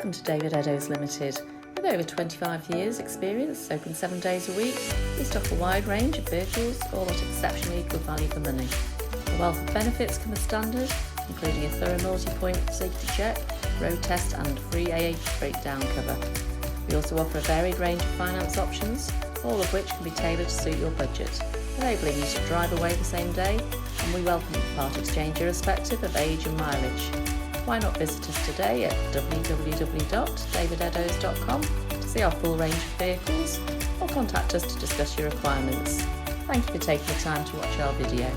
Welcome to David Eddowes Limited. With over 25 years experience, open 7 days a week, we stock a wide range of vehicles, all at exceptionally good value for money. A wealth of benefits come as standard, including a thorough multi-point safety check, road test and free AA breakdown cover. We also offer a varied range of finance options, all of which can be tailored to suit your budget, enabling you to drive away the same day, and we welcome part exchange irrespective of age and mileage. Why not visit us today at www.davideddowes.com to see our full range of vehicles, or contact us to discuss your requirements. Thank you for taking the time to watch our video.